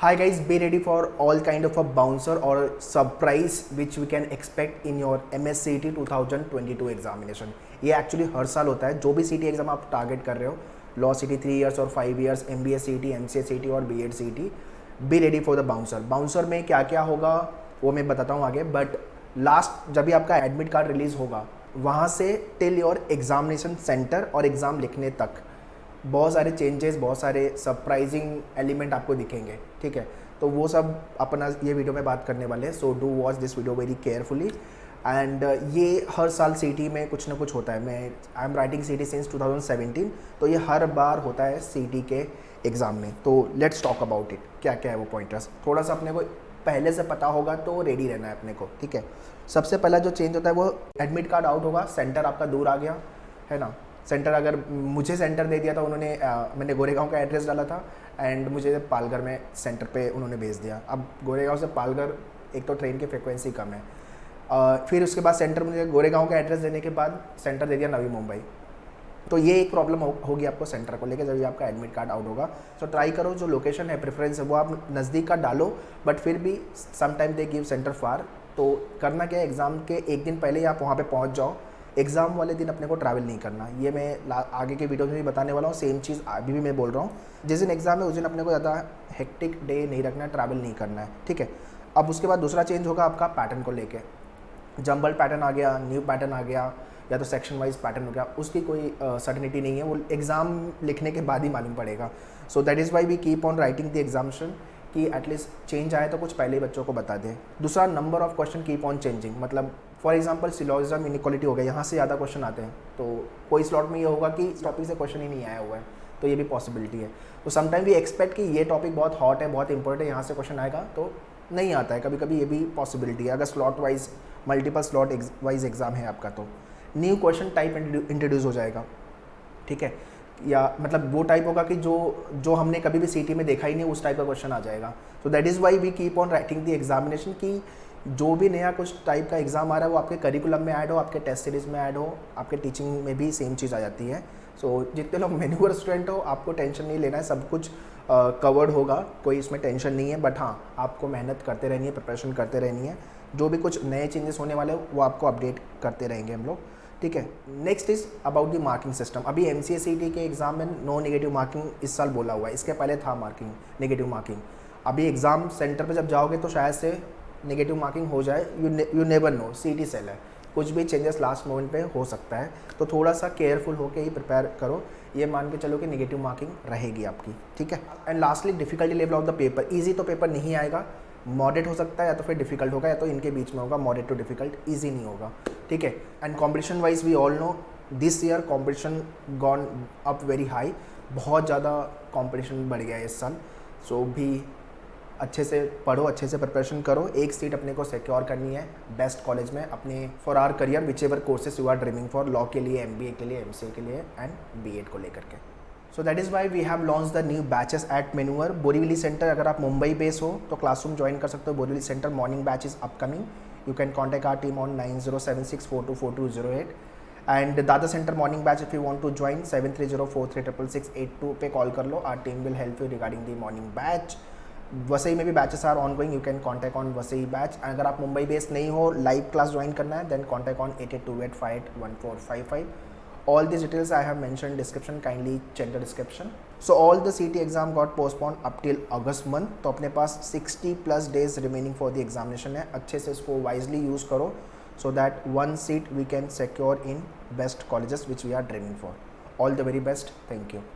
Hi guys, be ready for all kind of a bouncer or surprise which we can expect in your MSCT 2022 examination. ये actually हर साल होता है। जो भी सीटी एग्जाम आप टारगेट कर रहे हो, लॉ सीटी 3 इयर्स और 5 इयर्स, MBA सीटी, MCA सीटी और BEd सीटी, be ready for the bouncer. Bouncer में क्या क्या होगा वो मैं बताता हूँ आगे, बट लास्ट जब भी आपका एडमिट कार्ड रिलीज होगा वहाँ से टिल योर एग्जामिनेशन सेंटर और एग्ज़ाम लिखने तक बहुत सारे चेंजेस, बहुत सारे सरप्राइजिंग एलिमेंट आपको दिखेंगे। ठीक है, तो वो सब अपना ये वीडियो में बात करने वाले हैं। So do watch this video very carefully. And ये हर साल सीटी में कुछ ना कुछ होता है। आई एम राइटिंग सीटी सिंस 2017, तो ये हर बार होता है सीटी के एग्ज़ाम में। तो लेट्स टॉक अबाउट इट, क्या क्या है वो पॉइंटर्स। थोड़ा सा अपने को पहले से पता होगा तो रेडी रहना है अपने को। ठीक है, सबसे पहला जो चेंज होता है वो एडमिट कार्ड आउट होगा, सेंटर आपका दूर आ गया है ना। सेंटर अगर मुझे सेंटर दे दिया था उन्होंने, मैंने गोरेगांव का एड्रेस डाला था एंड मुझे पालघर में सेंटर पे उन्होंने भेज दिया। अब गोरेगांव से पालघर एक तो ट्रेन की फ्रिक्वेंसी कम है, फिर उसके बाद सेंटर मुझे गोरेगांव का एड्रेस देने के बाद सेंटर दे दिया नवी मुंबई। तो ये एक प्रॉब्लम होगी आपको सेंटर को लेकर जब भी आपका एडमिट कार्ड आउट होगा। तो ट्राई करो जो लोकेशन है, प्रेफरेंस है, वो आप नज़दीक का डालो, बट फिर भी समटाइम दे गिव सेंटर फार। तो करना क्या है, एग्ज़ाम के एक दिन पहले ही आप वहाँ पे पहुँच जाओ। एग्ज़ाम वाले दिन अपने को ट्रैवल नहीं करना, ये मैं आगे के वीडियो में भी बताने वाला हूँ। सेम चीज़ अभी भी मैं बोल रहा हूँ, जिस दिन एग्ज़ाम है उस दिन अपने को ज़्यादा हेक्टिक डे नहीं रखना है, ट्रैवल नहीं करना है। ठीक है, अब उसके बाद दूसरा चेंज होगा आपका पैटर्न को लेके। जंबल पैटर्न आ गया, न्यू पैटर्न आ गया, या तो सेक्शन वाइज पैटर्न हो गया, उसकी कोई सर्टिनिटी नहीं है, वो एग्ज़ाम लिखने के बाद ही मालूम पड़ेगा। So that is why we keep on writing the examination कि एटलीस्ट चेंज आए तो कुछ पहले ही बच्चों को बता दें। दूसरा, number of question keep on changing. मतलब फॉर एग्जांपल सिलोजिज्म इनइक्वालिटी हो गया, यहाँ से ज़्यादा क्वेश्चन आते हैं, तो कोई स्लॉट में ये होगा कि इस टॉपिक से क्वेश्चन ही नहीं आया हुआ है, तो ये भी पॉसिबिलिटी है। तो समटाइम वी एक्सपेक्ट कि ये टॉपिक बहुत हॉट है, बहुत इंपॉर्टेंट है, यहाँ से क्वेश्चन आएगा, तो नहीं आता है। कभी कभी ये भी पॉसिबिलिटी है अगर slot wise multiple slot wise exam है आपका। तो न्यू क्वेश्चन टाइप इंट्रोड्यूस हो जाएगा। ठीक है, या मतलब वो टाइप होगा कि जो हमने कभी भी सीटी में देखा ही नहीं, उस टाइप का क्वेश्चन आ जाएगा। तो that is why we keep on writing the examination कि जो भी नया कुछ टाइप का एग्ज़ाम आ रहा है वो आपके करिकुलम में ऐड हो, आपके टेस्ट सीरीज़ में ऐड हो, आपके टीचिंग में भी सेम चीज़ आ जाती है। सो जितने लोग मैन्युअर स्टूडेंट हो आपको टेंशन नहीं लेना है, सब कुछ कवर्ड होगा, कोई इसमें टेंशन नहीं है। बट हाँ, आपको मेहनत करते रहनी है, प्रिपरेशन करते रहनी है। जो भी कुछ नए चेंजेस होने वाले हो वो आपको अपडेट करते रहेंगे हम लोग। ठीक है, next is about the marking system. अभी MCA सीटी के एग्जाम में नो नेगेटिव मार्किंग इस साल बोला हुआ है, इसके पहले था मार्किंग, नेगेटिव मार्किंग। अभी एग्ज़ाम सेंटर पे जब जाओगे तो शायद से नेगेटिव मार्किंग हो जाए, यू नेवर नो, सीटी सेल है, कुछ भी चेंजेस लास्ट मोमेंट पे हो सकता है। तो थोड़ा सा केयरफुल होकर ही प्रिपेयर करो, ये मान के चलो कि नेगेटिव मार्किंग रहेगी आपकी। ठीक है, and lastly difficulty level of the paper. Easy तो पेपर नहीं आएगा, मॉडरेट हो सकता है या तो फिर डिफिकल्ट होगा, या तो इनके बीच में होगा, मॉडरेट टू डिफिकल्ट, ईजी नहीं होगा। ठीक है, and competition wise we all know this year competition gone up very high, बहुत ज़्यादा कॉम्पिटिशन बढ़ गया है इस साल। सो भी अच्छे से पढ़ो, अच्छे से प्रिपरेशन करो, एक सीट अपने को सिक्योर करनी है बेस्ट कॉलेज में अपने for our career, whichever courses you are dreaming for, law के लिए, MBA के लिए, MCA के लिए एंड BEd को लेकर के। So that is why we have launch the new batches at मेन्यूअर बोरीवली सेंटर। अगर आप मुंबई बेस हो तो क्लासरूम ज्वाइन कर सकते हो Borivali centre. Morning batch is upcoming, you can contact our team on 9076424208 and Dadar centre morning batch if you want to join 7304366682 पे call कर लो, our team will help you regarding the morning batch. Vasai में भी batches are ongoing, you can contact on Vasai batch. अगर आप Mumbai based नहीं हो, live class join करना है, then contact on 8828581455। All these details I have mentioned in description, kindly check the description. So all the CT exam got postponed up till August month. तो अपने पास 60+ days remaining for the examination है, अच्छे से इसको wisely use करो so that one seat we can secure in best colleges which we are dreaming for. All the very best. Thank you.